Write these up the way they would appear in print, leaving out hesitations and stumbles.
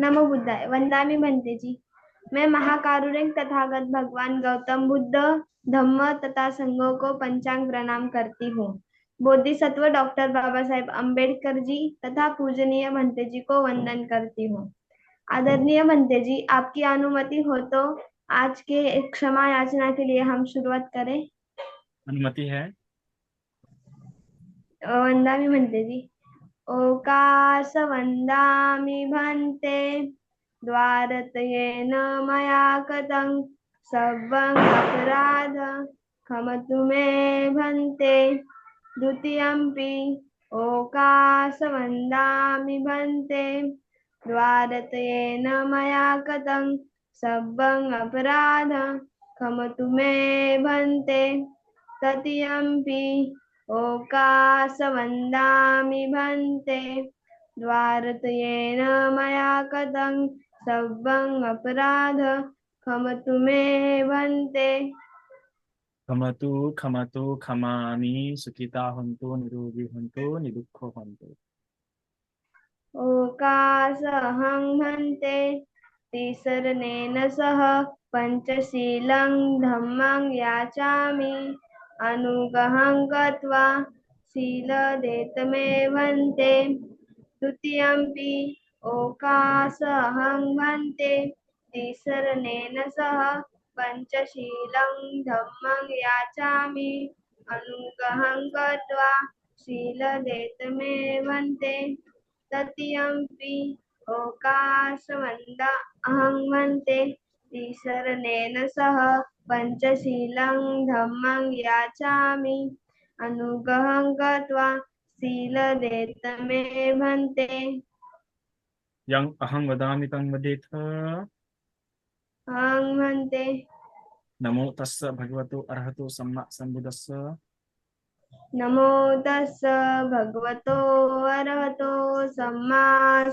नमो बुद्धाय। वंदामि बनते जी। मैं महाकारुणिक तथागत भगवान गौतम बुद्ध, धम्म तथा संघों को पंचांग प्रणाम करती हूँ। बोधिसत्व डॉक्टर बाबा साहेब अम्बेडकर जी तथा पूजनीय भंते जी को वंदन करती हूँ। आदरणीय भंते जी, आपकी अनुमति हो तो आज के क्षमा याचना के लिए हम शुरुआत करें। अनुमति है। वंदामि भंते जी। ओकाश वंदामि भंते द्वारतयेन मया कृतं सर्वं अपराध क्षमतु मे भन्ते। द्वितीयंपि ओकाश वंदामि भन्ते द्वारतयेन मया कृतं सर्वं अपराध क्षमतु मे भन्ते। तृतीयंपि ओकाश वंदामि भन्ते द्वारतयेन मया कृतं सर्वं अपराध क्षमतु मे भन्ते। खमतु खमतु खमामि सुखिता हन्तु निरोगी हन्तु निदुःखो हन्तु। ओकाशहं भन्ते तिसरनेन सह पंचशीलं धम्मं याचामि अनुगहं गत्वा शीलदेतमे भन्ते। द्वितीयंपि ओकाशहं भन्ते तिसरनेन सह पंचशीलं धम्मं याचामि अनुगहं गत्वा शीलदेतमे भन्ते। तृतीयंपि ओकाशवन्दा अहं भन्ते तिसरनेन सह पंचशीलं धम्मं याचामि अनुगहं गत्वा शीलदेतमे भन्ते। यं अहं वदामि तं वदेथ। अहं भन्ते। नमो तस्य भगवतो अरहतो सम्मा सम्बुद्धस्स। नमो तस्स भगवतो अरहतो सम्मा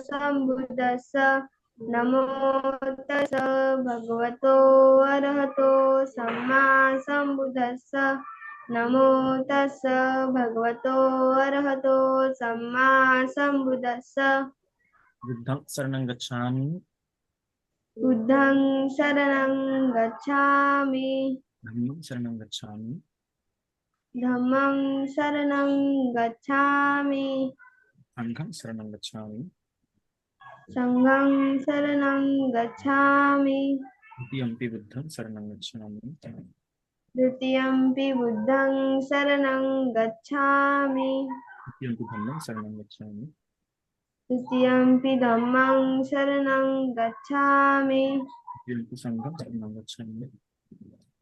सम्बुद्धस्स। नमो तस्स भगवतो अरहतो सम्मा सम्बुद्धस्स। नमो तस्स भगवतो अरहतो सम्मा सम्बुद्धस्स। बुद्धं शरणं गच्छामि। बुद्धं शरणं गच्छामि। धम्मं शरणं गच्छामि। धम्मं शरणं गच्छामि। संघं शरणं गच्छामि। संघं शरणं गच्छामि। द्वितीयंपि बुद्धं शरणं गच्छामि। द्वितीयंपि बुद्धं शरणं गच्छामि। द्वितीयंपि धम्मं शरणं गच्छामि। द्वितीयंपि धम्मं शरणं गच्छामि। द्वितीयंपि संघं शरणं गच्छामि।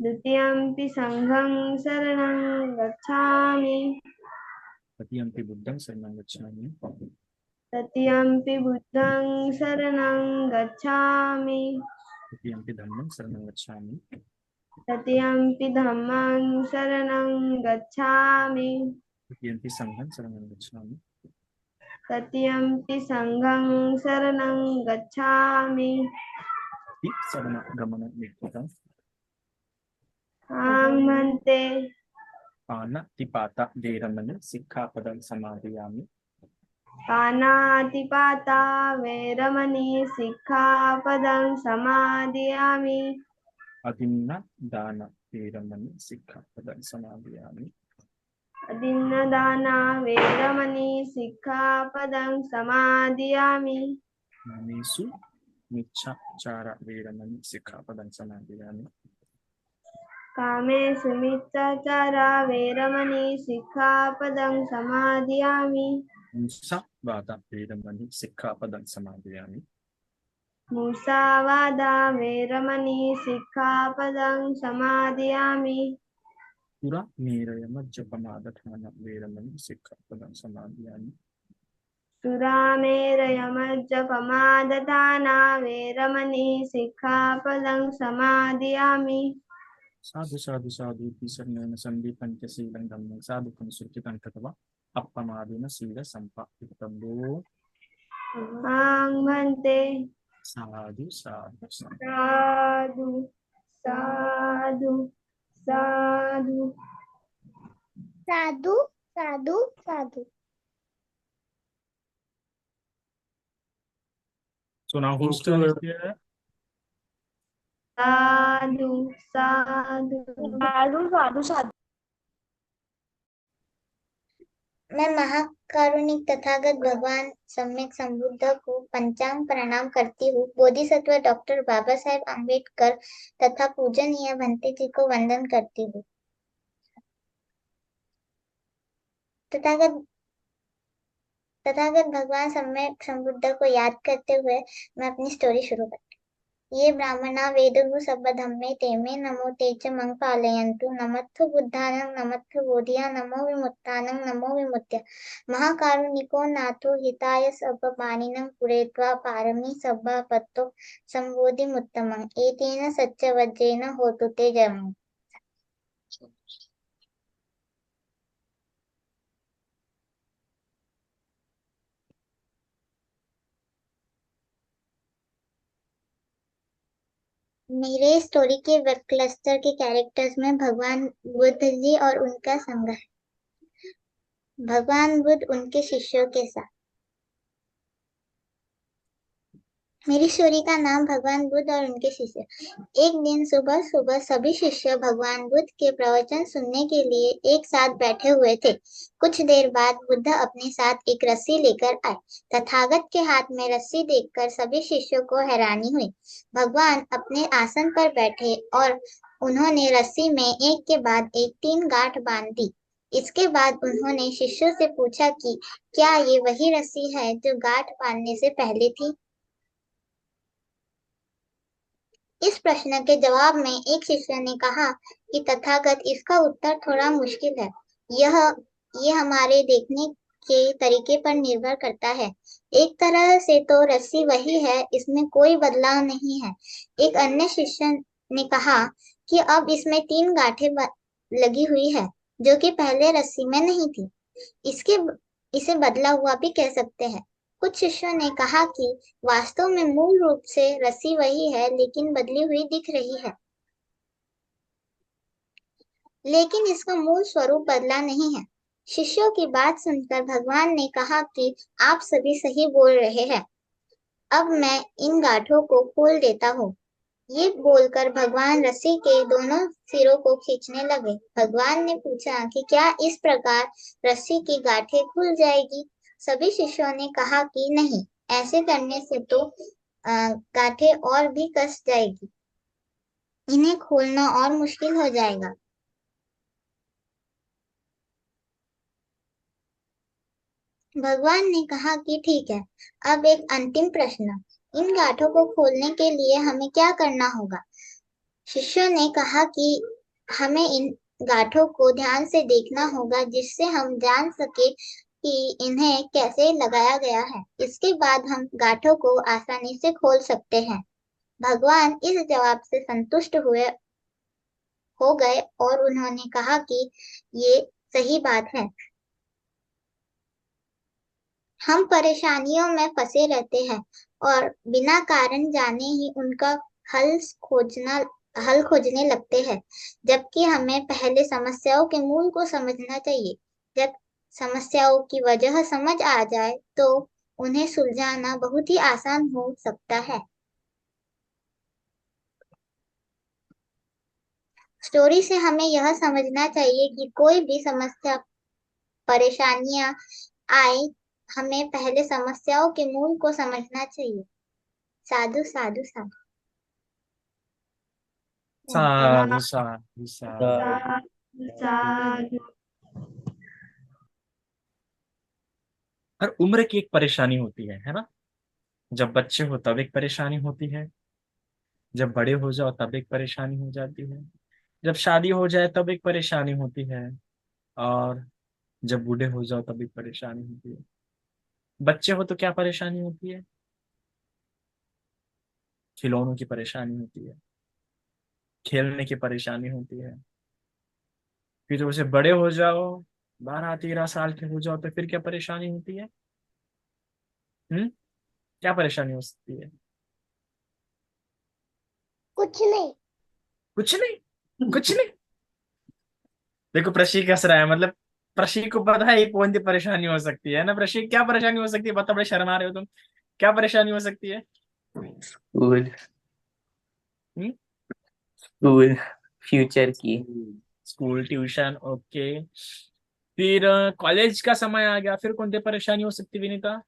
द्वितीयंपि संघं शरणं गच्छामि। तृतीयंपि बुद्धं शरणं गच्छामि। तृतीयंपि बुद्धं शरणं गच्छामि। तृतीयंपि धम्मं शरणं गच्छामि। तृतीयंपि धम्मं शरणं गच्छामि। तृतीयंपि संघं शरणं गच्छामि। तृतीयंपि संघं शरणं गच्छामि। इति शरणगमननिर्थितं अहं भन्ते। पाणितिपाता वेरमणि सिक्खापदं समादयामि। पानातिपाता वैरमणि सिक्खापदं समादयामि। अदिन्नदान वेरमणि सिक्खापदं समादयामि। अदिन्नदाना वैरमणि सिक्खापदं समादयामि। कामेषु मिच्छाचार वेरमणि सिक्खापदं समादयामि। कामेषु मिच्छाचारा वैरमणि सिक्खापदं समादयामि। मुसावाद वेरमणि सिक्खापदं समादयामि। मुसावादा वैरमणि सिक्खापदं समादयामि। सुरामेरयमज्जपमादठान वेरमणि सिक्खापदं समादयामि। सुरामेरयमज्जपमादधाना वैरमणि सिक्खापदं समादयामि। साधु साधु साधु इति शरणेन सन्दीपञ्चशीलं धम्मं साधुकं सुचितं कृत्वा अपमादेन शील सम्पादितव्यो। अहं भन्ते। साधु साधु साधु। साधु साधु साधु साधु साधु साधु। सुना हूँ उसका। साधु साधु। साधु साधु साधु। मैं महाकारुणिक तथागत भगवान सम्यक संबुद्ध को पंचांग प्रणाम करती हूँ। बोधिसत्व डॉक्टर बाबा साहेब अम्बेडकर तथा पूजनीय भंते जी को वंदन करती हूँ। तथागत तथागत भगवान सम्यक संबुद्ध को याद करते हुए मैं अपनी स्टोरी शुरू करती हूँ। ये ब्राह्मणा वेदगु सब धम्मे तेमे नमो तेच मंग पालयन्तु नमत्थु बुद्धानं नमत्थु बोधिया नमो विमुक्तानं नमो विमुक्त्या महाकारुणिको नाथो हिताय सब पानिनं पुरेत्वा पारमी सब पत्तो संबोधिमुत्तमं एतेन सच्चवज्रेन होतु ते जयम्। मेरे स्टोरी के वेब क्लस्टर के कैरेक्टर्स में भगवान बुद्ध जी और उनका संग है। भगवान बुद्ध उनके शिष्यों के साथ। मेरी स्टोरी का नाम भगवान बुद्ध और उनके शिष्य। एक दिन सुबह सुबह सभी शिष्य भगवान बुद्ध के प्रवचन सुनने के लिए एक साथ बैठे हुए थे। कुछ देर बाद बुद्ध अपने साथ एक रस्सी लेकर आए। तथागत के हाथ में रस्सी देखकर सभी शिष्यों को हैरानी हुई। भगवान अपने आसन पर बैठे और उन्होंने रस्सी में एक के बाद एक 3 गांठ बांध दी। इसके बाद उन्होंने शिष्यों से पूछा कि क्या ये वही रस्सी है जो गांठ बांधने से पहले थी। इस प्रश्न के जवाब में एक शिष्य ने कहा कि तथागत, इसका उत्तर थोड़ा मुश्किल है। ये हमारे देखने के तरीके पर निर्भर करता है। एक तरह से तो रस्सी वही है, इसमें कोई बदलाव नहीं है। एक अन्य शिष्य ने कहा कि अब इसमें 3 गांठें लगी हुई है जो कि पहले रस्सी में नहीं थी। इसे बदला हुआ भी कह सकते हैं। कुछ शिष्यों ने कहा कि वास्तव में मूल रूप से रस्सी वही है लेकिन बदली हुई दिख रही है, लेकिन इसका मूल स्वरूप बदला नहीं है। शिष्यों की बात सुनकर भगवान ने कहा कि आप सभी सही बोल रहे हैं, अब मैं इन गांठों को खोल देता हूँ। ये बोलकर भगवान रस्सी के दोनों सिरों को खींचने लगे। भगवान ने पूछा कि क्या इस प्रकार रस्सी की गांठें खुल जाएगी। सभी शिष्यों ने कहा कि नहीं, ऐसे करने से तो गांठें और भी कस जाएगी, इन्हें खोलना और मुश्किल हो जाएगा। भगवान ने कहा कि ठीक है, अब एक अंतिम प्रश्न, इन गांठों को खोलने के लिए हमें क्या करना होगा। शिष्यों ने कहा कि हमें इन गांठों को ध्यान से देखना होगा जिससे हम जान सके कि इन्हें कैसे लगाया गया है। इसके बाद हम गांठों को आसानी से खोल सकते हैं। भगवान इस जवाब से संतुष्ट हो गए और उन्होंने कहा कि ये सही बात है। हम परेशानियों में फंसे रहते हैं और बिना कारण जाने ही उनका हल खोजने लगते हैं, जबकि हमें पहले समस्याओं के मूल को समझना चाहिए। जब समस्याओं की वजह समझ आ जाए तो उन्हें सुलझाना बहुत ही आसान हो सकता है। स्टोरी से हमें यह समझना चाहिए कि कोई भी समस्या, परेशानियां आए, हमें पहले समस्याओं के मूल को समझना चाहिए। साधु साधु साधु। साधु साधु साधु। साधु साधु। हर उम्र की एक परेशानी होती है ना। जब बच्चे हो तब एक परेशानी होती है, जब बड़े हो जाओ तब एक परेशानी हो जाती है, जब शादी हो जाए तब एक परेशानी होती है, और जब बूढ़े हो जाओ तब एक परेशानी होती है। बच्चे हो तो क्या परेशानी होती है? खिलौनों की परेशानी होती है, खेलने की परेशानी होती है। फिर जब उसे बड़े हो जाओ, 12-13 साल के हो जाओ, तो फिर क्या परेशानी होती है? हम्म, क्या परेशानी हो सकती है? कुछ नहीं। कुछ नहीं, कुछ नहीं। देखो प्रशीक हंस रहा है, मतलब प्रशीक को पता है ये कौन सी परेशानी हो सकती है ना। प्रशीक, क्या परेशानी हो सकती है? बता, बड़े शर्मा रहे हो तुम। क्या परेशानी हो सकती है? स्कूल हम्म? स्कूल फ्यूचर की। School, tuition, okay. फिर कॉलेज का समय आ गया, फिर कौन सी परेशानी हो सकती है विनीता?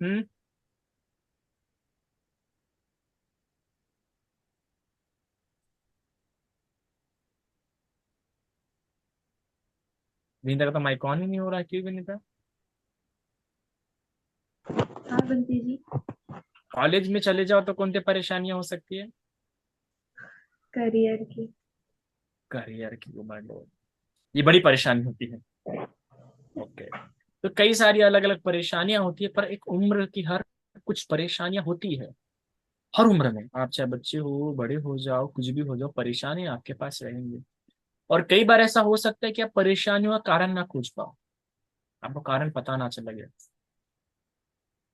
हम्म? विनीता का तो माइक ऑन ही नहीं हो रहा, क्यों विनीता? हाँ बंटी जी। कॉलेज में चले जाओ तो कौन सी परेशानियां हो सकती है? करियर की। करियर की उम्र, ये बड़ी परेशानी होती है। ओके। तो कई सारी अलग अलग परेशानियां होती है, पर एक उम्र की हर कुछ परेशानियां होती है। हर उम्र में, आप चाहे बच्चे हो, बड़े हो जाओ, कुछ भी हो जाओ, परेशानी आपके पास रहेंगी। और कई बार ऐसा हो सकता है कि आप परेशानियों का कारण ना खोज पाओ, आपको कारण पता ना चला गया।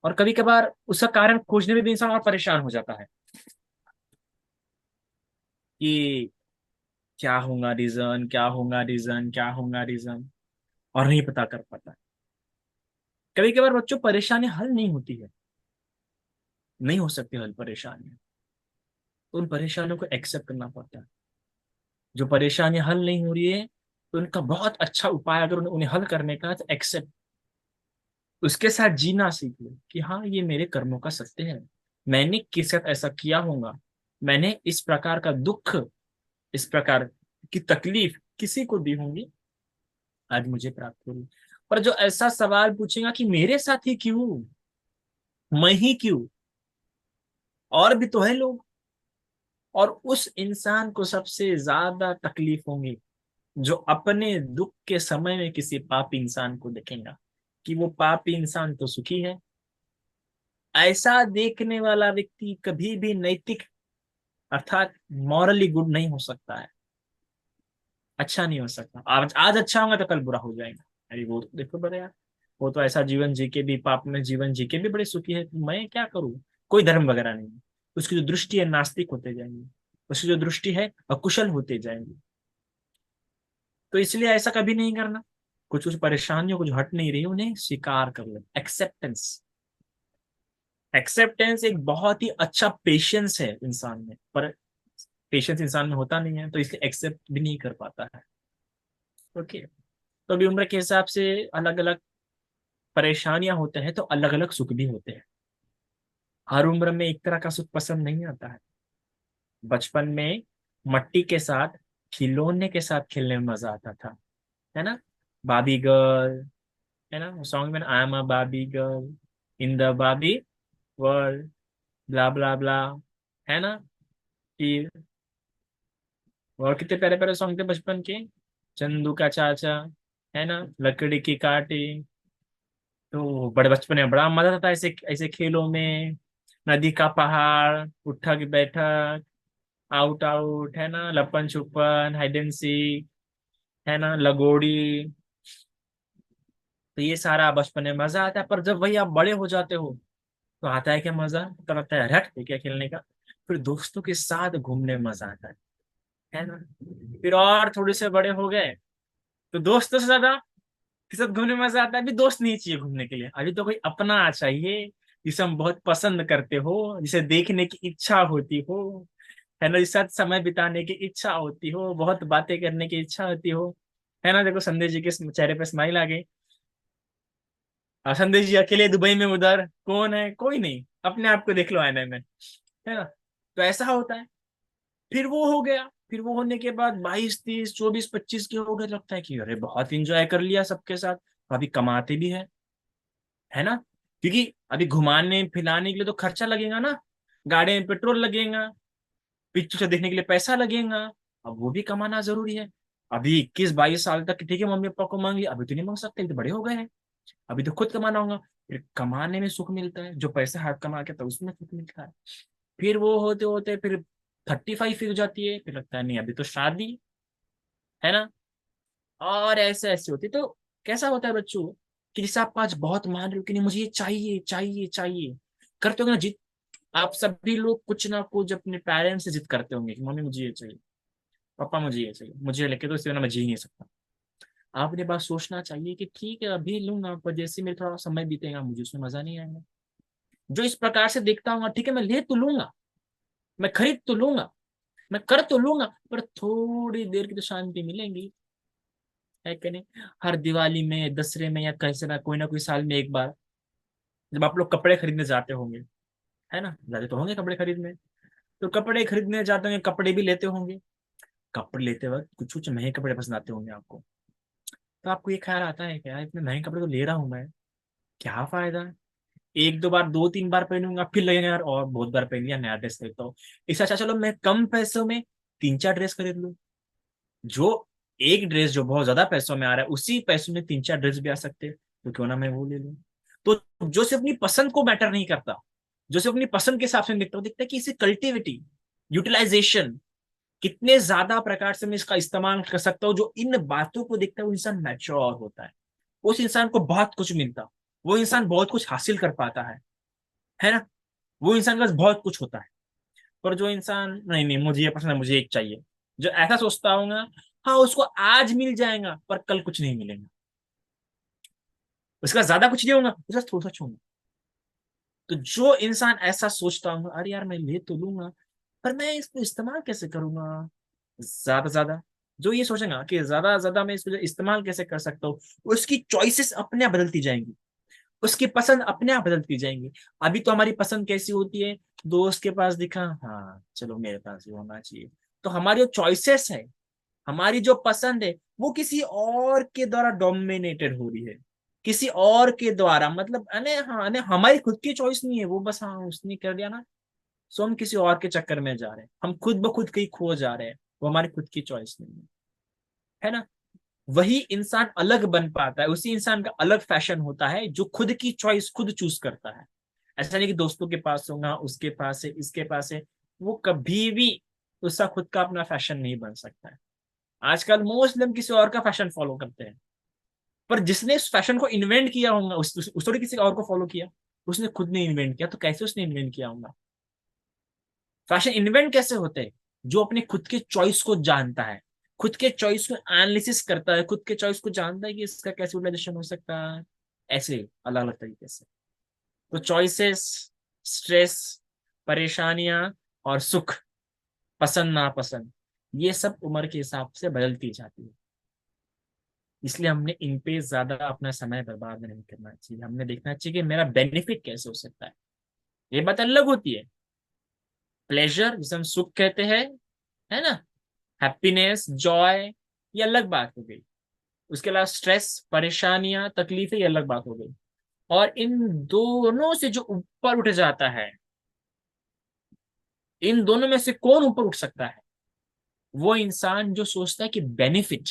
और कभी कभार उसका कारण खोजने में भी इंसान और परेशान हो जाता है कि क्या होगा रीजन, क्या होगा रीजन, क्या होगा रीजन, और नहीं पता कर पाता। कभी कभार बच्चों परेशानी हल नहीं होती है, नहीं हो सकती हल परेशानी, तो उन परेशानियों को एक्सेप्ट करना पड़ता है। जो परेशानी हल नहीं हो रही है, तो उनका बहुत अच्छा उपाय अगर उन्हें हल करने का है, तो एक्सेप्ट, उसके साथ जीना सीख लो कि हाँ ये मेरे कर्मों का सत्य है, मैंने किस साथ ऐसा किया होगा, मैंने इस प्रकार का दुख, इस प्रकार की तकलीफ किसी को दी होंगी, आज मुझे प्राप्त हुई। पर जो ऐसा सवाल पूछेगा कि मेरे साथ ही क्यों, मैं ही क्यों, और भी तो है लोग, और उस इंसान को सबसे ज्यादा तकलीफ होंगी जो अपने दुख के समय में किसी पापी इंसान को देखेगा कि वो पापी इंसान तो सुखी है। ऐसा देखने वाला व्यक्ति कभी भी नैतिक अर्थात मॉरली गुड नहीं हो सकता है, अच्छा नहीं हो सकता। आज आज अच्छा होगा तो कल बुरा हो जाएगा। अरे वो तो देखो बड़े यार, वो तो ऐसा जीवन जी के भी, पाप में जीवन जी के भी बड़े सुखी है, तो मैं क्या करूं? कोई धर्म वगैरह नहीं है, उसकी जो दृष्टि है नास्तिक होते जाएंगे, उसकी जो दृष्टि है अकुशल होते जाएंगे। तो इसलिए ऐसा कभी नहीं करना। कुछ कुछ परेशानियों को जो हट नहीं रही उन्हें स्वीकार कर ले, एक्सेप्टेंस। एक्सेप्टेंस एक बहुत ही अच्छा पेशेंस है इंसान में, पर पेशेंस इंसान में होता नहीं है, तो इसलिए एक्सेप्ट भी नहीं कर पाता है। ओके। तो अभी उम्र के हिसाब से अलग अलग परेशानियां होते हैं, तो अलग अलग सुख भी होते हैं। हर उम्र में एक तरह का सुख पसंद नहीं आता है। बचपन में मट्टी के साथ, खिलौने के साथ खेलने में मजा आता था, है ना? बाबी गर्ल, है ना सॉन्ग में, I am a Babi girl in the Babi world, ब्ला ब्ला ब्ला, है ना? फिर और कितने प्यारे प्यारे सॉन्ग थे बचपन के, चंदू का चाचा, है ना, लकड़ी की काटी। तो बड़े बचपन में बड़ा मजा आता था ऐसे ऐसे खेलों में। नदी का पहाड़, उठक बैठक, आउट आउट, है ना, लपन छुपन, हाइड एंड सीक, है ना, लगोड़ी। तो ये सारा बचपन में मजा आता है, पर जब वही आप बड़े हो जाते हो तो आता है क्या मजा? तो लगता है रट है क्या खेलने का। फिर दोस्तों के साथ घूमने में मजा आता है ना? फिर और थोड़े से बड़े हो गए तो दोस्तों से ज्यादा के साथ घूमने में मजा आता है। अभी दोस्त नहीं चाहिए घूमने के लिए, अभी तो कोई अपना चाहिए जिसे हम बहुत पसंद करते हो, जिसे देखने की इच्छा होती हो, है ना, जिसके साथ समय बिताने की इच्छा होती हो, बहुत बातें करने की इच्छा होती हो, है ना? देखो संदेश जी के चेहरे पे स्माइल आ गई। संदेश जी अकेले दुबई में, उधर कौन है? कोई नहीं, अपने आप को देख लो आईने में, है ना? तो ऐसा होता है। फिर वो हो गया, फिर वो होने के बाद 22, 23, 24, 25 के हो गए, लगता है कि अरे बहुत इंजॉय कर लिया सबके साथ, तो अभी कमाते भी है ना? क्योंकि अभी घुमाने फिलाने के लिए तो खर्चा लगेगा ना, गाड़ी में पेट्रोल लगेगा, पिक्चर देखने के लिए पैसा लगेगा, अब वो भी कमाना जरूरी है। अभी 21, 22 साल तक ठीक है मम्मी पापा को मांगी, अभी तो नहीं मांग सकते, तो बड़े हो गए हैं, अभी तो खुद कमाना होगा। फिर कमाने में सुख मिलता है, जो पैसा हाथ कमा के, तो उसमें सुख मिलता है। फिर वो होते होते फिर 35 फिर हो जाती है, फिर लगता है नहीं अभी तो शादी, है ना? और ऐसे ऐसे होती तो कैसा होता है बच्चों कि जैसे आप आज बहुत मान रहे हो कि नहीं मुझे ये चाहिए चाहिए चाहिए, करते होंगे ना जिद। आप सभी लोग कुछ ना कुछ अपने पेरेंट्स से जिद करते होंगे कि मम्मी मुझे ये चाहिए, पापा मुझे ये चाहिए, मुझे लेके तो इसके बिना मैं जी नहीं सकता। आपने बात सोचना चाहिए कि ठीक है अभी लूंगा, पर जैसे मेरे थोड़ा समय बीतेगा मुझे उसमें मजा नहीं आएगा। जो इस प्रकार से देखता हूँ ठीक है मैं ले तो लूंगा, मैं खरीद तो लूंगा, मैं कर तो लूंगा, पर थोड़ी देर की तो शांति मिलेगी, है कि नहीं। हर दिवाली में, दसरे में, या कैसे ना कोई साल में एक बार जब आप लोग कपड़े खरीदने जाते होंगे, है ना, जाते तो होंगे कपड़े खरीदने, तो कपड़े खरीदने जाते होंगे, कपड़े भी लेते होंगे। कपड़े लेते वक्त कुछ कुछ महंगे कपड़े पसंद आते होंगे आपको, तो आपको ये ख्याल आता है कि यार इतने महंगे कपड़े तो ले रहा हूं मैं, क्या फायदा है, एक दो बार, दो तीन बार पहनूंगा, फिर लगेगा यार और बहुत बार पहन लिया, नया ड्रेस खरीदता हूँ। इससे अच्छा चलो मैं कम पैसों में तीन चार ड्रेस खरीद लूँ। जो एक ड्रेस जो बहुत ज्यादा पैसों में आ रहा है, उसी पैसों में तीन चार ड्रेस भी आ सकते हैं, तो क्यों ना मैं वो ले लूँ। तो जो सिर्फ अपनी पसंद को मैटर नहीं करता, जो सिर्फ अपनी पसंद के हिसाब से देखता हूँ, दिखता है कि इसे कल्टिविटी, यूटिलाइजेशन, कितने ज्यादा प्रकार से मैं इसका इस्तेमाल कर सकता हूँ, जो इन बातों को देखता है वो इंसान मैच्योर होता है। उस इंसान को बहुत कुछ मिलता, वो इंसान बहुत कुछ हासिल कर पाता है ना, वो इंसान के पास बहुत कुछ होता है। पर जो इंसान नहीं नहीं मुझे ये पसंद है, मुझे एक चाहिए, जो ऐसा सोचता हूँ, हाँ उसको आज मिल जाएगा पर कल कुछ नहीं मिलेगा, उसका ज्यादा कुछ नहीं होगा, उसका थोड़ा सा होगा। तो जो इंसान ऐसा सोचता हूँ अरे यार मैं ले तो लूंगा, पर मैं इसको इस्तेमाल कैसे करूंगा ज्यादा ज्यादा, जो ये सोचेगा कि ज्यादा ज्यादा मैं इसको इस्तेमाल कैसे कर सकता हूँ, उसकी चॉइसेस अपने आप बदलती जाएंगी, उसकी पसंद अपने आप बदलती जाएंगी। अभी तो हमारी पसंद कैसी होती है, दोस्त के पास दिखा, हाँ चलो मेरे पास भी होना चाहिए। तो हमारी जो चॉइसेस है, हमारी जो पसंद है, वो किसी और के द्वारा डोमिनेटेड हो रही है, किसी और के द्वारा, मतलब अने हाँ अने हमारी खुद की चॉइस नहीं है वो, बस हाँ उसने कर दिया ना, सो हम किसी और के चक्कर में जा रहे हैं, हम खुद ब खुद कहीं खो जा रहे हैं, वो हमारी खुद की चॉइस नहीं है ना। वही इंसान अलग बन पाता है, उसी इंसान का अलग फैशन होता है जो खुद की चॉइस खुद चूज करता है। ऐसा नहीं कि दोस्तों के पास होगा, उसके पास है, इसके पास है, वो कभी भी उसका खुद का अपना फैशन नहीं बन सकता है। आजकल मोस्टली हम किसी और का फैशन फॉलो करते हैं, पर जिसने इस फैशन को इन्वेंट किया होगा उस थोड़ी किसी और को फॉलो किया, उसने खुद ने इन्वेंट किया, तो कैसे उसने इन्वेंट किया होगा। फैशन इन्वेंट कैसे होते हैं, जो अपने खुद के चॉइस को जानता है, खुद के चॉइस को एनालिसिस करता है, खुद के चॉइस को जानता है कि इसका कैसे यूटिलाइजेशन हो सकता है, ऐसे अलग अलग तरीके से। तो चॉइसेस, स्ट्रेस, परेशानियां और सुख, पसंद नापसंद, ये सब उम्र के हिसाब से बदलती जाती है। इसलिए हमने इन पे ज्यादा अपना समय बर्बाद नहीं करना चाहिए, हमने देखना चाहिए कि मेरा बेनिफिट कैसे हो सकता है। ये बात अलग होती है, प्लेजर जिसे हम सुख कहते हैं, है ना, हैप्पीनेस, जॉय, ये अलग बात हो गई। उसके अलावा स्ट्रेस, परेशानियां, तकलीफें, ये अलग बात हो गई। और इन दोनों से जो ऊपर उठ जाता है, इन दोनों में से कौन ऊपर उठ सकता है, वो इंसान जो सोचता है कि बेनिफिट,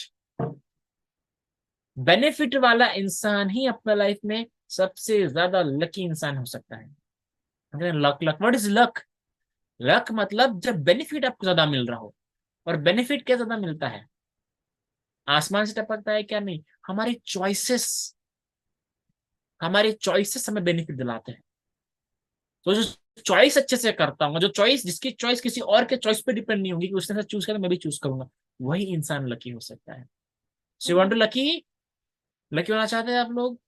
बेनिफिट वाला इंसान ही अपना लाइफ में सबसे ज्यादा लकी इंसान हो सकता है। Luck, luck what is luck? Luck मतलब जब बेनिफिट आपको ज्यादा मिल रहा हो। और बेनिफिट क्या ज्यादा मिलता है, आसमान से टपकता है क्या? नहीं, हमारी चॉइसेस, हमारे चॉइसेस हमें बेनिफिट दिलाते हैं। तो जो चॉइस अच्छे से करता हूँ, जो चॉइस, जिसकी चॉइस किसी और के चॉइस पे डिपेंड नहीं होगी कि उसने चूज करा मैं भी चूज करूंगा, वही इंसान लकी हो सकता है। So you want to lucky, lucky होना चाहते हैं आप लोग,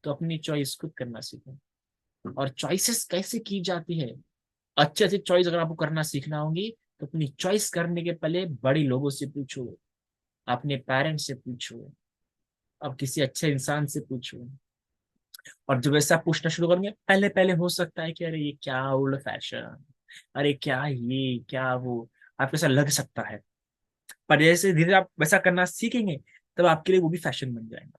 तो अपनी चॉइस खुद करना सीखें। और चॉइसेस कैसे की जाती है, अच्छे से चॉइस अगर आपको करना सीखना होगी, तो अपनी चॉइस करने के पहले बड़ी लोगों से पूछो, अपने पेरेंट्स से पूछो, अब किसी अच्छे इंसान से पूछो। और जब ऐसा पूछना शुरू करेंगे, पहले पहले हो सकता है कि अरे ये क्या ओल्ड फैशन, अरे क्या ये क्या वो, आपको ऐसा लग सकता है। पर जैसे धीरे आप वैसा करना सीखेंगे, तब आपके लिए वो भी फैशन बन जाएगा।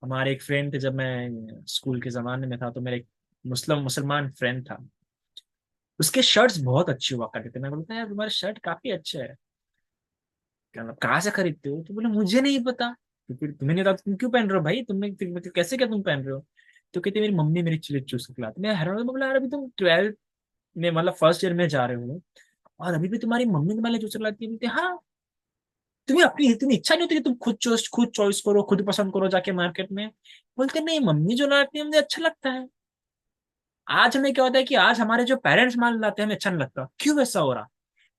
हमारे एक फ्रेंड थे, जब मैं स्कूल के जमाने में था, तो मेरे एक मुसलमान फ्रेंड था, उसके शर्ट्स बहुत अच्छे हुआ करते थे। मैं बोलता यार तुम्हारे शर्ट काफी अच्छे है, कहाँ से खरीदते हो? तो बोले मुझे नहीं पता। तो फिर तुम्हें नहीं पता तुम क्यों पहन रहे हो भाई, कैसे क्या तुम पहन रहे हो? तो कहते मेरी मम्मी मेरी चीजें चूज कर लाती। मैं हैरान, बोला यार अभी तुम 12th में, मतलब फर्स्ट ईयर में जा रहे हो, और अभी भी तुम्हारी मम्मी तुम्हारे चूज कर लाती है? बोलते हाँ, तुम्हें इच्छा नहीं होती कि तुम खुद चॉइस करो, खुद पसंद करो जाके मार्केट में? बोलते नहीं, मम्मी जो लाती है मुझे अच्छा लगता है। आज हमें क्या होता है कि आज हमारे जो पेरेंट्स माल लाते हैं हमें अच्छा नहीं लगता, क्यों ऐसा हो रहा?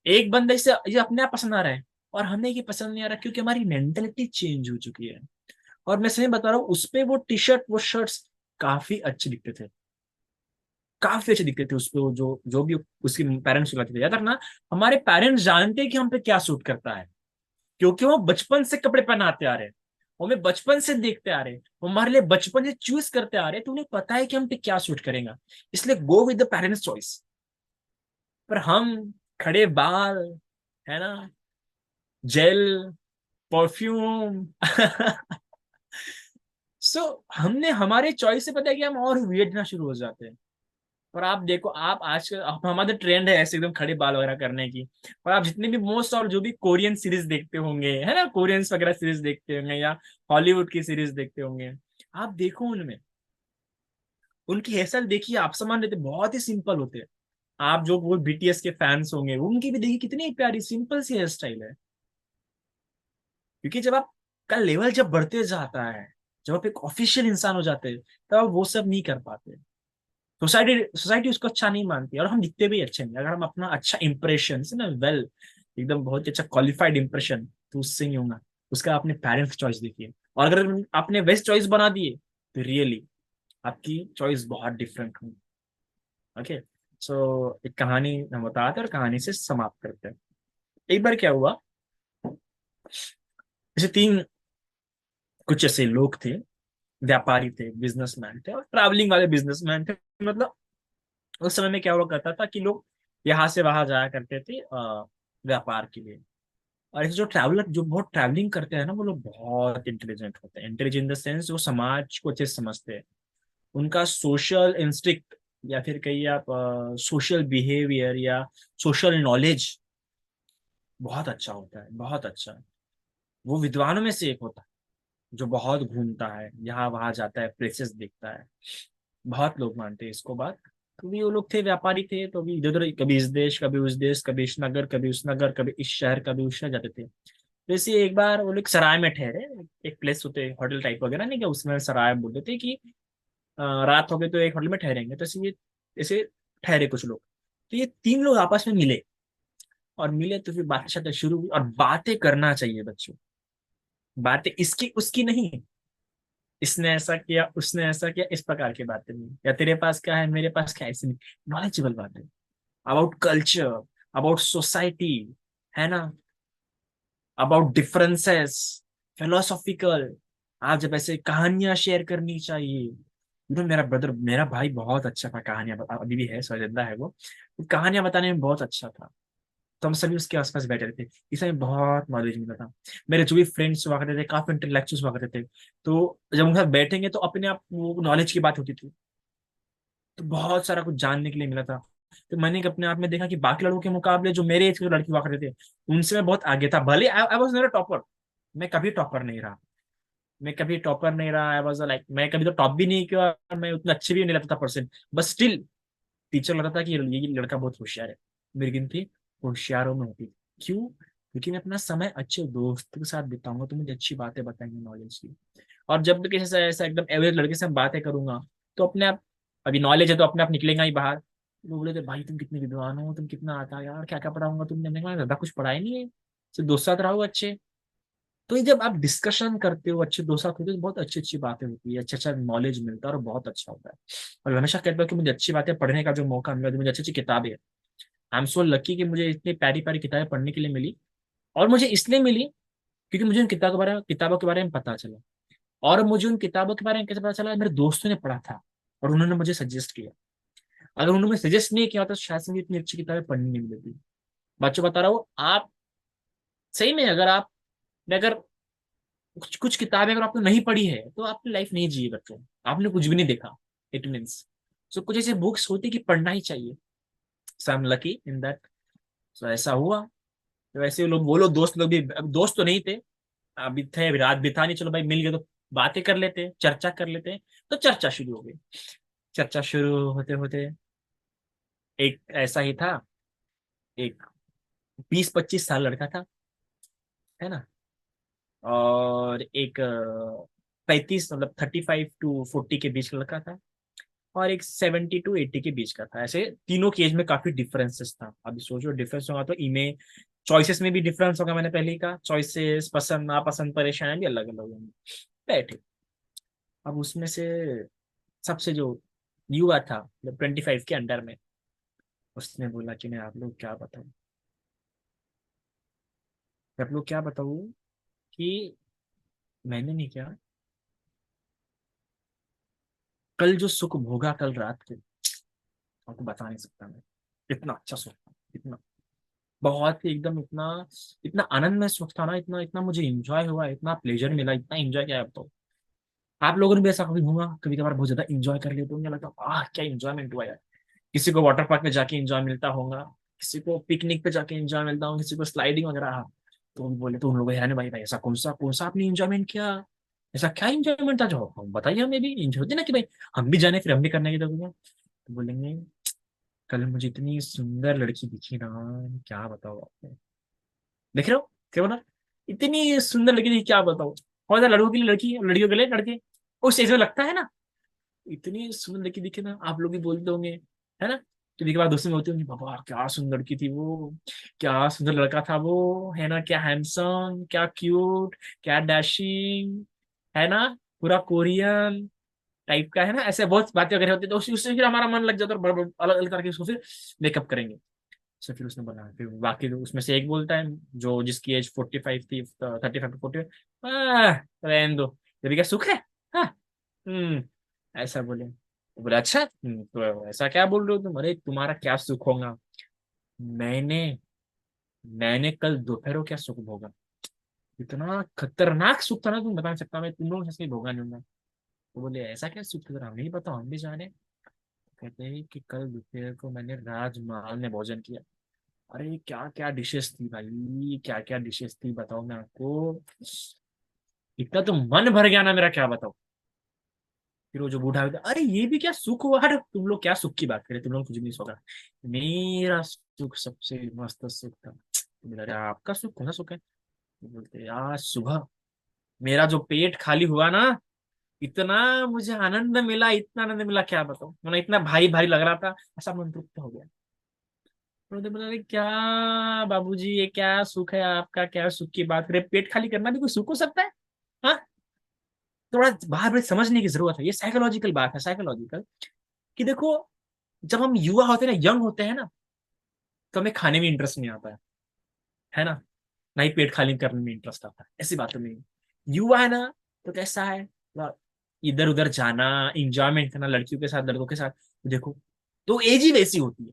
एक बंदे से ये अपने आप पसंद आ रहा है, और हमें ये पसंद नहीं आ रहा क्योंकि हमारी मेंटेलिटी चेंज हो चुकी है। और मैं सही बता रहा हूँ, उस पे वो टी शर्ट वो शर्ट्स काफी अच्छे दिखते थे, काफी अच्छे दिखते थे उस पे। वो जो जो भी उसके पेरेंट्स सिखाते थे, याद रखना, हमारे पेरेंट्स जानते हैं कि हम पे क्या सूट करता है, क्योंकि वो बचपन से कपड़े पहनाते आ रहे हैं, वो हमें बचपन से देखते आ रहे हैं, वो हमारे लिए बचपन से चूज करते आ रहे हैं, तो उन्हें पता है कि हम पे क्या सूट करेगा, इसलिए go with the parents choice. पर हम खड़े बाल, है ना, जेल, परफ्यूम सो हमने हमारे चॉइस से पता है कि हम और वेट ना शुरू हो जाते हैं। और आप देखो, आप आजकल हमारे ट्रेंड है ऐसे एकदम खड़े बाल वगैरह करने की। और आप जितने भी मोस्ट और जो भी कोरियन सीरीज देखते होंगे, है ना, कोरियंस वगैरह सीरीज देखते होंगे या हॉलीवुड की सीरीज देखते होंगे, आप देखो उनमें उनकी हेयर स्टाइल देखिए, आप समान रहते, बहुत ही सिंपल होते हैं। आप जो वो बीटीएस के फैंस होंगे, उनकी भी देखिए कितनी प्यारी सिंपल सी हेयर स्टाइल है। क्योंकि जब आप का लेवल जब बढ़ते जाता है, जब आप एक ऑफिशियल इंसान हो जाते हैं, तब आप वो सब नहीं कर पाते। सोसाइटी सोसाइटी उसको अच्छा नहीं मानती, और हम दिखते भी अच्छे नहीं। अगर हम अपना अच्छा इंप्रेशन से ना, वेल, एकदम बहुत ही अच्छा क्वालिफाइड इंप्रेशन, तो उससे नहीं होगा। उसका अपने पेरेंट्स चॉइस देखिए, और अगर आपने वेस्ट चॉइस बना दिए, तो रियली आपकी चॉइस बहुत डिफरेंट होगी। ओके, सो एक कहानी हम बताते हैं और कहानी से समाप्त करते हैं। एक बार क्या हुआ, जैसे तीन कुछ ऐसे लोग थे, व्यापारी थे, बिजनेसमैन थे, और ट्रैवलिंग वाले बिजनेसमैन थे। मतलब उस समय में क्या हुआ करता था कि लोग यहाँ से वहां जाया करते थे व्यापार के लिए। और ऐसे जो ट्रैवलर जो बहुत ट्रैवलिंग करते हैं ना, वो लोग बहुत इंटेलिजेंट होते हैं। इंटेलिजेंट इन द सेंस जो समाज को अच्छे से समझते हैं, उनका सोशल इंस्टिक्ट, या फिर कहिए आप सोशल बिहेवियर या सोशल नॉलेज बहुत अच्छा होता है, बहुत अच्छा। वो विद्वानों में से एक होता है जो बहुत घूमता है, यहाँ वहां जाता है, प्लेसेस देखता है। बहुत लोग मानते हैं इसको बात। तो भी वो लोग थे, व्यापारी थे, तो भी इधर उधर, कभी इस देश कभी उस देश, कभी इस नगर कभी उस नगर, कभी इस शहर कभी उस शहर जाते थे। जैसे एक बार वो लोग सराय में ठहरे। एक प्लेस होते होटल टाइप वगैरह, नहीं क्या, उसमें सराय बोलते थे कि रात हो गई तो एक होटल में ठहरेंगे। तो ऐसे ये ऐसे ठहरे कुछ लोग। तो ये तीन लोग आपस में मिले, और मिले तो फिर बातचीत शुरू हुई। और बातें करना चाहिए बच्चों, बातें इसकी उसकी नहीं, इसने ऐसा किया उसने ऐसा किया, इस प्रकार की बातें नहीं, या तेरे पास क्या है मेरे पास क्या है, ऐसी नहीं। नॉलेजेबल बातें अबाउट कल्चर, अबाउट सोसाइटी, है ना, अबाउट डिफरेंसेस, फिलोसॉफिकल। आप जब ऐसे कहानियां शेयर करनी चाहिए। मेरा ब्रदर, मेरा भाई बहुत अच्छा था कहानियां अभी भी है, जिंदा है वो। कहानियां बताने में बहुत अच्छा था। तो हम सभी उसके आसपास बैठे थे, इसे हमें बहुत नॉलेज मिला था। मेरे जो भी फ्रेंड्स हुआ करते थे, काफी इंटेलेक्चुअल्स हुआ करते थे, तो जब उनके साथ बैठेंगे तो अपने आप वो नॉलेज की बात होती थी। तो बहुत सारा कुछ जानने के लिए मिला था। तो मैंने अपने आप में देखा कि बाकी लड़कों के मुकाबले जो मेरे एज के लड़के हुआ करते थे, उनसे मैं बहुत आगे था। भले I was not a topper, मैं कभी टॉपर नहीं रहा, मैं कभी टॉपर नहीं रहा। आई वॉज लाइक, मैं कभी तो टॉप भी नहीं किया, और मैं उतना अच्छे भी नहीं लगता था पर्सन, बस स्टिल टीचर लगता था कि ये लड़का बहुत होशियार है। मेरी गिनती होशियारों में होती थी। क्यों? क्योंकि मैं अपना समय अच्छे दोस्तों के साथ बिताऊंगा तो मुझे अच्छी बातें बताएंगे नॉलेज की। और जब भी किसी से ऐसा एकदम एवरेज लड़के से मैं बातें करूंगा, तो अपने आप, अभी नॉलेज है तो अपने आप निकलेगा ही बाहर। लोग बोले थे, भाई तुम कितने विद्वान हो, तुम कितना आता है यार, क्या क्या पढ़ाऊंगा तुमने। मैंने कहा ज्यादा कुछ पढ़ा ही नहीं है, सिर्फ दोस्त साथ रहो अच्छे। तो ये जब आप डिस्कशन करते हो, अच्छे दोस्त साथ होते हो, तो बहुत अच्छी अच्छी बातें होती है, अच्छा अच्छा नॉलेज मिलता है, और बहुत अच्छा होता है। और मैं हमेशा कहता हूँ कि मुझे अच्छी बातें पढ़ने का जो मौका मिला, जो मुझे अच्छी अच्छी किताबें, आई एम सो लकी कि मुझे इतनी प्यारी प्यारी किताबें पढ़ने के लिए मिली। और मुझे इसलिए मिली क्योंकि मुझे उन किताबों के बारे में पता चला। और मुझे उन किताबों के बारे में कैसे पता चला, मेरे दोस्तों ने पढ़ा था और उन्होंने मुझे सजेस्ट किया। अगर उन्होंने सजेस्ट नहीं किया तो शायद से मुझे इतनी अच्छी किताबें पढ़नी नहीं मिलती। बच्चों बता रहा हूँ, आप सही में, अगर कुछ कुछ किताबें अगर आपने नहीं पढ़ी है, तो आपने लाइफ नहीं जी बच्चों, आपने कुछ भी नहीं देखा, इट मीन्स। सो कुछ ऐसे बुक्स होती कि पढ़ना ही चाहिए। So I am lucky in that. So ऐसा हुआ। तो वैसे लोग, वो लोग दोस्त लोग भी, अब दोस्त तो नहीं थे, अभी थे, अभी रात बिता नहीं, चलो भाई मिल गए तो बातें कर लेते, चर्चा कर लेते। तो चर्चा शुरू हो गई। चर्चा शुरू होते होते एक ऐसा ही था, एक 20-25 साल लड़का था, है ना, और एक 35, मतलब 35 to 40 के बीच का लड़का था, और एक 70 to 80 के बीच का था। ऐसे तीनों की एज में काफी डिफरेंसेस था। अभी सोचो डिफरेंस होगा तो इमे चॉइसेस में भी डिफरेंस होगा, मैंने पहले ही कहा, चॉइसेस, पसंद नापसंद, परेशानी भी अलग अलग होंगी। बैठे, अब उसमें से सबसे जो युवा था, 25 के अंडर में, उसने बोला कि मैं आप लोग क्या बताऊं, आप लोग क्या बताऊं कि मैंने नहीं क्या, कल जो सुख भोगा कल रात को, आपको बता नहीं सकता मैं। इतना अच्छा सुख था, इतना, बहुत ही एकदम, इतना इतना आनंदमय सुख था ना, इतना इतना मुझे इंजॉय हुआ, इतना प्लेजर मिला, इतना इंजॉय किया। अब तो आप लोगों ने भी ऐसा कभी हुआ, कभी कभार बहुत ज्यादा इंजॉय कर लेते होंगे, लगता क्या इंजॉयमेंट हुआ यार। किसी को वाटर पार्क में जाके एंजॉय मिलता होगा, किसी को पिकनिक पे जाके एंजॉय मिलता होगा, किसी को स्लाइडिंग वगैरह। तो हम बोले, तो उन लोग हैरान, भाई भाई ऐसा कौन सा आपने एंजॉयमेंट किया, ऐसा क्या एंजॉयमेंट था जो हम बताइए, हमें भी एंजॉय होती ना कि भाई हम भी जाने, फिर हम भी करने की। तो बोलेंगे, कल मुझे इतनी सुंदर लड़की दिखी ना, क्या बताओ आपको, देख रहे हो क्या बोला, इतनी सुंदर लड़की दिखी, क्या बताओ। और इधर लड़कों के लिए लड़की, लड़कियों के लिए लड़के, उस एज में लगता है ना, इतनी सुंदर लड़की दिखे ना, आप लोग भी बोलते होंगे, है ना। तो देखिए बात दोस्तों में होती होंगी, बाबा क्या सुंदर लड़की थी वो, क्या सुंदर लड़का था वो, है ना, क्या हैंडसम, क्या क्यूट, क्या डैशिंग, है ना, पूरा कोरियन टाइप का, है ना, ऐसे बहुत बातें वगैरह होती है। तो उससे फिर हमारा मन लग जाता है, और अलग अलग तरह के उसको फिर मेकअप करेंगे। तो फिर उसने बोला, फिर बाकी तो उसमें से एक बोलता है, जो जिसकी एज 45 थी, 35 to 40, रहने दो, ये भी क्या सुख है, हाँ, ऐसा बोले। तो बोले अच्छा, तो ऐसा क्या बोल रहे हो तुम, अरे तुम्हारा क्या सुख होगा, मैंने मैंने कल दोपहर को क्या सुख भोगा, इतना खतरनाक सुख था ना, तुम बता नहीं सकता, मैं तुम लोगों से भोगा नहीं हूँ। तो बोले ऐसा क्या सुख था, हमें नहीं पता, हम भी जाने। कहते हैं कि कल दोपहर को मैंने राजमहल में भोजन किया। अरे क्या क्या डिशेस थी भाई, क्या क्या डिशेस थी बताओ मैं आपको, इतना तो मन भर गया ना मेरा, क्या बताओ। फिर वो जो बूढ़ा होता, अरे ये भी क्या सुख हुआ, अरे तुम लोग क्या सुख की बात करें, तुम लोग कुछ भी नहीं सोचा, मेरा सुख सबसे मस्त सुख था। तो बोला, अरे आपका सुख कौन सा सुख है। तो बोलते, आज सुबह मेरा जो पेट खाली हुआ ना, इतना मुझे आनंद मिला, इतना आनंद मिला, क्या बताऊं, मतलब इतना भारी भारी लग रहा था, ऐसा मन तृप्त हो गया। तो बोला, अरे क्या बाबूजी, ये क्या सुख है आपका, क्या सुख की बात करें, पेट खाली करना भी कोई सुख हो सकता है, हाँ। थोड़ा बाहर बड़े समझने की जरूरत है, ये साइकोलॉजिकल बात है, साइकोलॉजिकल, कि देखो, जब हम युवा होते हैं ना, यंग होते हैं ना, तो हमें खाने में इंटरेस्ट नहीं आता है ना, ना ही पेट खाली करने में इंटरेस्ट आता है, ऐसी बातों में। युवा है ना, तो कैसा है, इधर उधर जाना, इंजॉयमेंट करना, लड़कियों के साथ, लड़कों के साथ, देखो, तो एज ही वैसी होती है।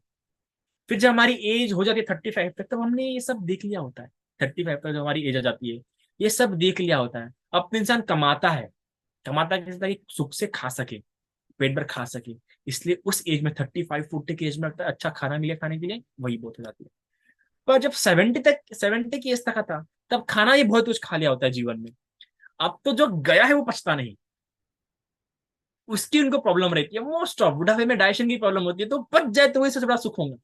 फिर जब हमारी एज हो जाती है 35 तक, तब हमने ये सब देख लिया होता है। 35 तक जब हमारी एज आ जाती है, ये सब देख लिया होता है। अब तो इंसान कमाता है, कमाता किस तरह की, सुख से खा सके, पेट भर खा सके, इसलिए उस एज में 35-40 के एज में लगता है अच्छा खाना मिले खाने के लिए, वही बहुत हो जाती है। पर जब 70 की एज तक का था, तब खाना ही बहुत कुछ खा लिया होता है जीवन में। अब तो जो गया है वो पछता नहीं, उसकी उनको प्रॉब्लम रहती है, मोस्ट ऑफ बुढ़ापे में डाइजेशन की प्रॉब्लम होती है, तो बच जाए तो वही सबसे बड़ा सुख होगा,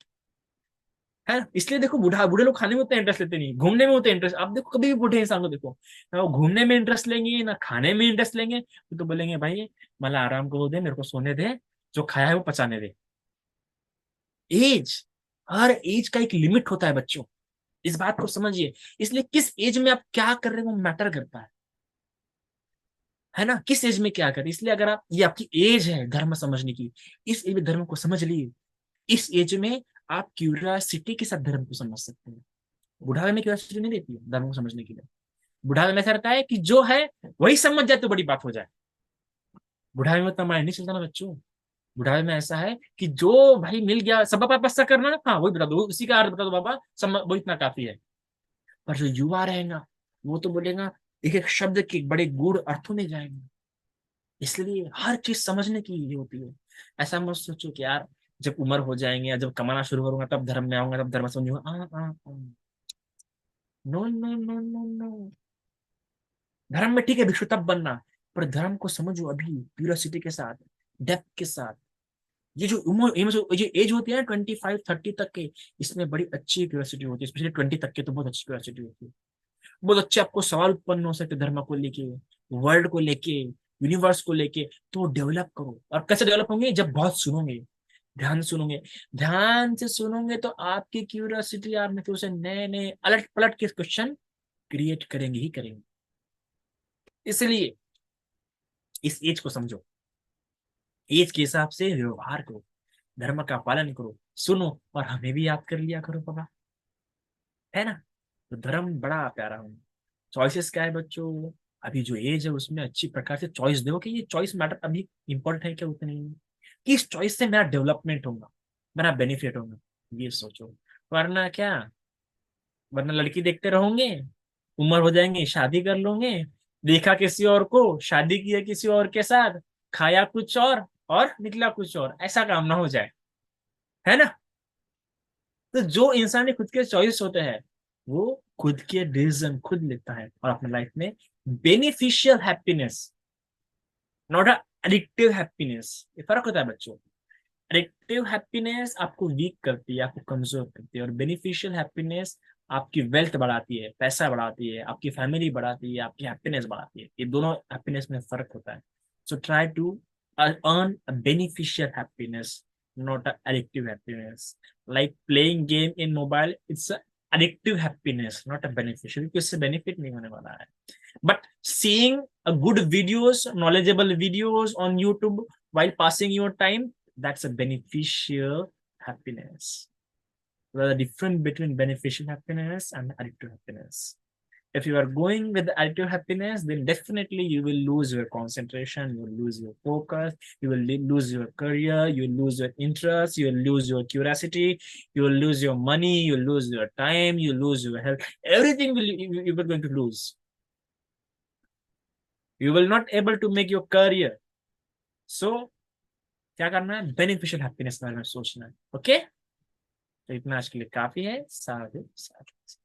है। इसलिए देखो, बूढ़े लोग खाने में उतना इंटरेस्ट लेते नहीं, घूमने में उतना इंटरेस्ट, आप देखो कभी भी बूढ़े इंसान को देखो, ना वो घूमने में इंटरेस्ट लेंगे ना खाने में इंटरेस्ट लेंगे, तो बोलेंगे भाई मला आराम को दे, मेरे को सोने दे, जो खाया है वो पचाने दे। एज, हर एज का एक लिमिट होता है बच्चों, इस बात को समझिए। इसलिए किस एज में आप क्या कर रहे हो वो मैटर करता है ना, किस एज में क्या करें। इसलिए अगर आप, ये आपकी एज है धर्म समझने की, इस एज में धर्म को समझ लिए, इस एज में आप क्यूरियोसिटी के साथ धर्म को समझ सकते हैं। बुढ़ापे में क्यूरियोसिटी नहीं रहती है धर्म को समझने के लिए। बुढ़ापे में ऐसा रहता है कि जो है वही समझ जाए तो बड़ी बात हो जाए। बुढ़ापे में उतना माइंड नहीं चलता ना बच्चों। बुढ़ापे में ऐसा है कि जो भाई मिल गया, सब पापा ऐसा करना ना, हाँ वही बता दो, उसी का अर्थ बता दो बाबा, सब वो इतना काफी है। पर जो युवा रहेगा, वो तो बोलेगा, एक एक शब्द के बड़े गूढ़ अर्थों में जाएंगे। इसलिए हर चीज समझने की ये होती है। ऐसा मत सोचो कि यार जब उम्र हो जाएंगे या जब कमाना शुरू करूंगा तब धर्म में आऊंगा, तब धर्म समझूंगा, no no no no no. धर्म में ठीक है भिक्षु तब बनना, पर धर्म को समझो अभी प्यूरियोसिटी के साथ, डेप्थ के साथ। ये जो उम्र, ये जो एज होती है ना 25-30 तक के, इसमें बड़ी अच्छी क्यूरियोसिटी होती है, स्पेशली 20 तक के तो बहुत अच्छी क्यूरियोसिटी होती है। बहुत अच्छे आपको सवाल उत्पन्न हो सकते धर्म को लेके, वर्ल्ड को लेके, यूनिवर्स को लेके। तो डेवलप करो, और कैसे डेवलप होंगे, जब बहुत सुनोगे, ध्यान सुनोगे, ध्यान से सुनोगे तो आपकी क्यूरियोसिटी आप में से नए नए अलट पलट के क्वेश्चन क्रिएट करेंगे ही करेंगे। इसलिए इस एज को समझो, एज के हिसाब से व्यवहार करो, धर्म का पालन करो, सुनो और हमें भी याद कर लिया करो बाबा, है ना। तो धर्म बड़ा प्यारा हो। चॉइसेस क्या है बच्चों, अभी जो एज है उसमें अच्छी प्रकार से चॉइस दो कि ये चॉइस मैटर अभी इंपॉर्टेंट है क्या उतनी नहीं, कि इस चॉइस से मेरा डेवलपमेंट होगा, मेरा बेनिफिट होगा, ये सोचो। वरना क्या, वरना लड़की देखते रहोगे, उम्र हो जाएंगे, शादी कर लोगे, देखा किसी और को, शादी किया किसी और के साथ, खाया कुछ और निकला कुछ और, ऐसा काम ना हो जाए, है ना। तो जो इंसान खुद के चॉइस होते हैं वो खुद के डिसीजन खुद लेता है और अपने लाइफ में beneficial happiness, not addictive happiness, ये फर्क होता है बच्चों। एडिक्टिव हैप्पीनेस आपको वीक करती है, आपको कमजोर करती है, और बेनिफिशियल हैप्पीनेस आपकी वेल्थ बढ़ाती है, पैसा बढ़ाती है, आपकी फैमिली बढ़ाती है, आपकी हैप्पीनेस बढ़ाती है। ये दोनों हैप्पीनेस में फर्क होता है। So try to earn a beneficial happiness, not a addictive happiness. Like playing game in mobile, it's a addictive happiness, not a beneficial, क्योंकि इससे benefit नहीं होने वाला है। But seeing a good videos, knowledgeable videos on YouTube while passing your time, that's a beneficial happiness. There is a difference between beneficial happiness and addictive happiness. If you are going with addictive happiness, then definitely you will lose your concentration, you will lose your focus, you will lose your career, you will lose your interest, you will lose your curiosity, you will lose your money, you will lose your time, you will lose your health. Everything you are going to lose. You will not able to make your career. So क्या करना है, beneficial happiness के बारे में सोचना है। Okay, तो इतना आज के लिए काफी है। साधु साधु।